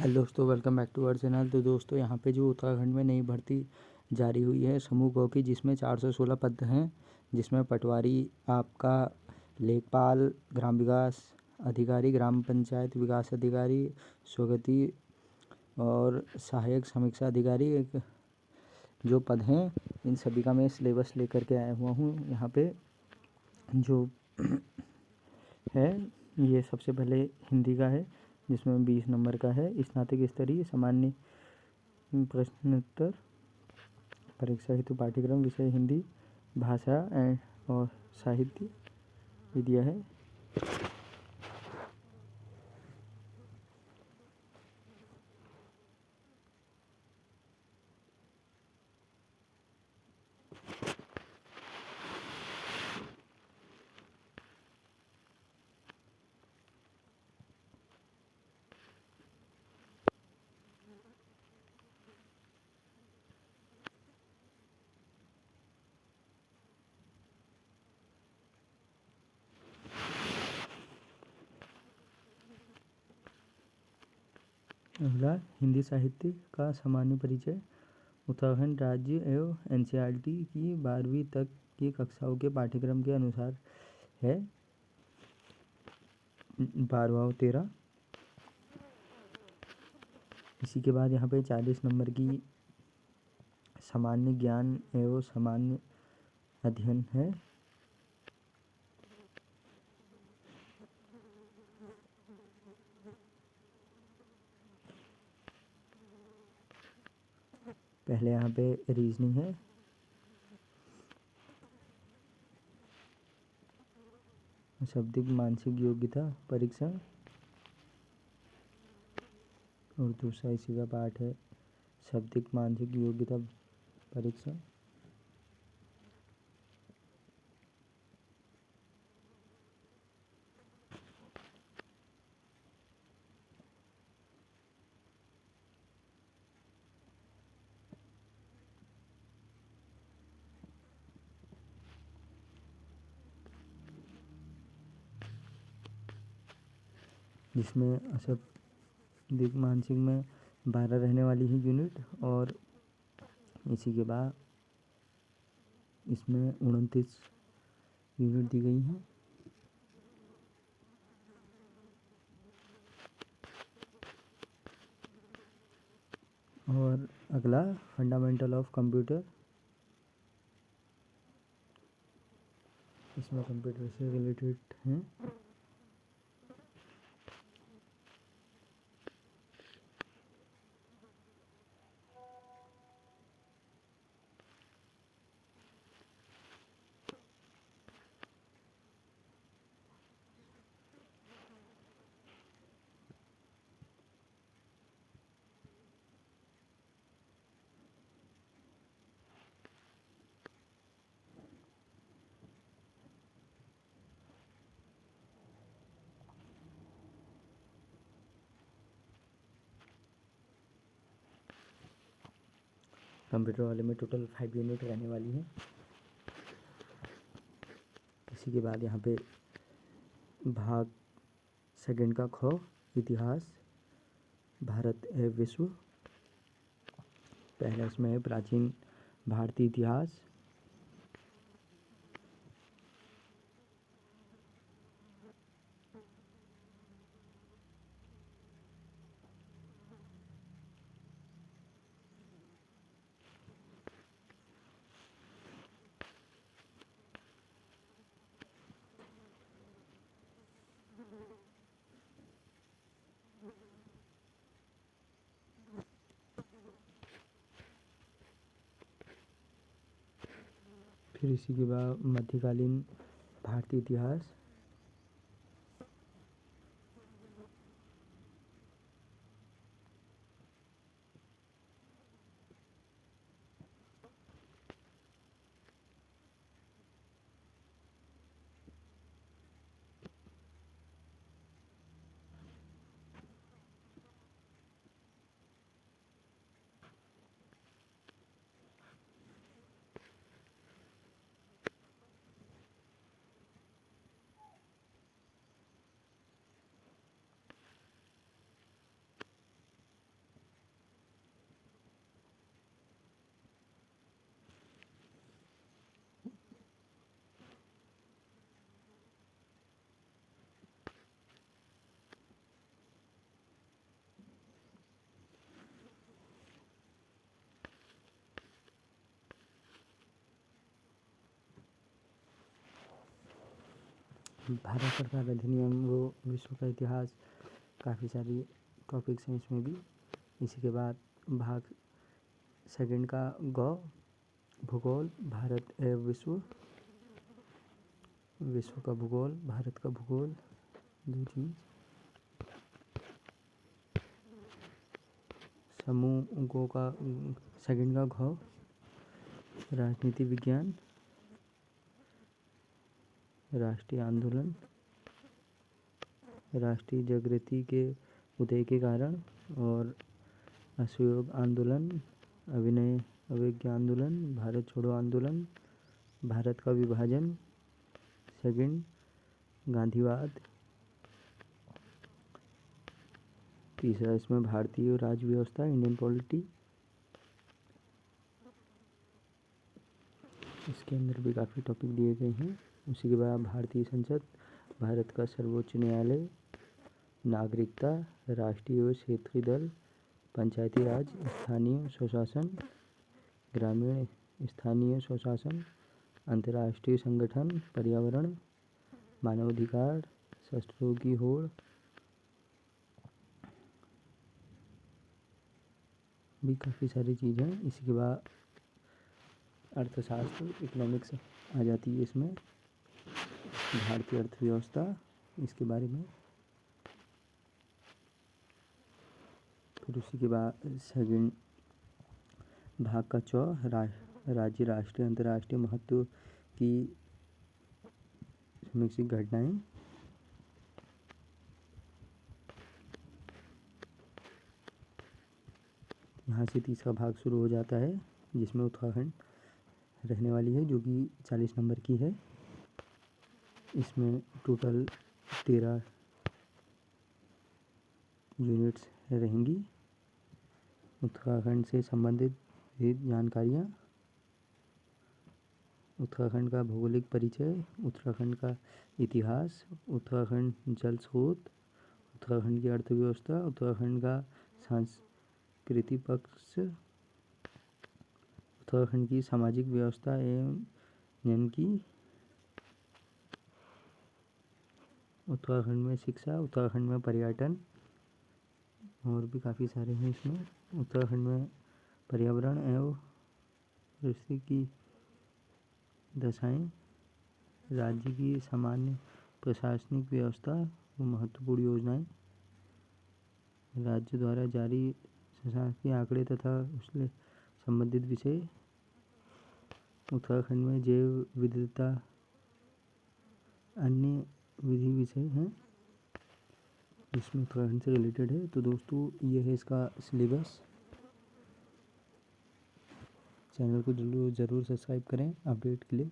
Hello दोस्तों, welcome back to our channel. तो दोस्तों, यहाँ पे जो उत्तराखंड में नई भर्ती जारी हुई है समूह गौ की, जिसमें 416 पद हैं, जिसमें पटवारी, आपका लेखपाल, ग्राम विकास अधिकारी, ग्राम पंचायत विकास अधिकारी, स्वगति और सहायक समीक्षा अधिकारी, एक जो पद हैं, इन सभी का मैं सिलेबस लेकर के आया हुआ हूँ। यहाँ पे जो है, ये सबसे पहले हिंदी का है, जिसमें 20 नंबर का है। स्नातक स्तरीय सामान्य प्रश्नोत्तर परीक्षा हेतु पाठ्यक्रम विषय हिंदी भाषा और साहित्य विद्या है। अगला, हिंदी साहित्य का सामान्य परिचय। उत्तराखंड राज्य एवं एनसीईआरटी की 12वीं तक की कक्षाओं के पाठ्यक्रम के अनुसार है। 12वां और 13। इसी के बाद यहाँ पे 40 नंबर की सामान्य ज्ञान एवं सामान्य अध्ययन है। पहले यहाँ पे रीजनिंग है, शाब्दिक मानसिक योग्यता परीक्षा, और दूसरा इसी का पाठ है, शाब्दिक मानसिक योग्यता परीक्षा। जिसमें अशाब्दिक मानसिक में 12 रहने वाली है यूनिट, और इसी के बाद इसमें 29 यूनिट दी गई हैं। और अगला, फंडामेंटल ऑफ कंप्यूटर। इसमें कंप्यूटर से रिलेटेड हैं। कंप्यूटर वाले में टोटल 5 यूनिट रहने वाली हैं। इसी के बाद यहाँ पे भाग सेकंड का ख, इतिहास, भारत एवं विश्व। पहला इसमें है प्राचीन भारतीय इतिहास। फिर इसी के बाद मध्यकालीन भारतीय इतिहास। भारत सरकार अधिनियम वो विश्व का इतिहास, काफ़ी सारी टॉपिक्स हैं इसमें भी। इसी के बाद भाग सेकंड का गौ भूगोल, भारत एवं विश्व, विश्व का भूगोल, भारत का भूगोल, दो चीज़। समूह गो का सेकंड का घ राजनीति विज्ञान, राष्ट्रीय आंदोलन, राष्ट्रीय जागृति के उदय के कारण, और असहयोग आंदोलन, अभिनय अवज्ञा आंदोलन, भारत छोड़ो आंदोलन, भारत का विभाजन, सेकंड गांधीवाद, तीसरा इसमें भारतीय राज्य व्यवस्था, इंडियन पॉलिटी। इसके अंदर भी काफ़ी टॉपिक दिए गए हैं। उसी के बाद भारतीय संसद, भारत का सर्वोच्च न्यायालय, नागरिकता, राष्ट्रीय व क्षेत्रीय दल, पंचायती राज, स्थानीय स्वशासन, ग्रामीण स्थानीय स्वशासन, अंतर्राष्ट्रीय संगठन, पर्यावरण, मानवाधिकार, शस्त्रों की होड़ भी काफ़ी सारी चीज़ें हैं। इसी के बाद अर्थशास्त्र, इकोनॉमिक्स आ जाती है इसमें, भारतीय अर्थव्यवस्था, इसके बारे में। फिर उसी के बाद सेकंड भाग का राज्य, राष्ट्रीय, अंतर्राष्ट्रीय महत्व की समीक्षित घटनाएं। यहाँ से तीसरा भाग शुरू हो जाता है, जिसमें उत्तराखंड रहने वाली है, जो कि 40 नंबर की है। इसमें टोटल 13 यूनिट्स रहेंगी। उत्तराखंड से संबंधित विविध जानकारियाँ, उत्तराखंड का भौगोलिक परिचय, उत्तराखंड का इतिहास, उत्तराखंड जल स्रोत, उत्तराखंड की अर्थव्यवस्था, उत्तराखंड का सांस्कृतिक पक्ष, उत्तराखंड की सामाजिक व्यवस्था एवं नियम की, उत्तराखंड में शिक्षा, उत्तराखंड में पर्यटन, और भी काफ़ी सारे हैं इसमें। उत्तराखंड में पर्यावरण एवं कृषि की दशाएं, राज्य की सामान्य प्रशासनिक व्यवस्था व महत्वपूर्ण योजनाएं, राज्य द्वारा जारी प्रशासकीय आंकड़े तथा उससे संबंधित विषय, उत्तराखंड में जैव विविधता, अन्य विधि विषय हैं जिसमें उत्तराखंड से रिलेटेड है। तो दोस्तों ये है इसका सिलेबस। चैनल को ज़रूर सब्सक्राइब करें अपडेट के लिए।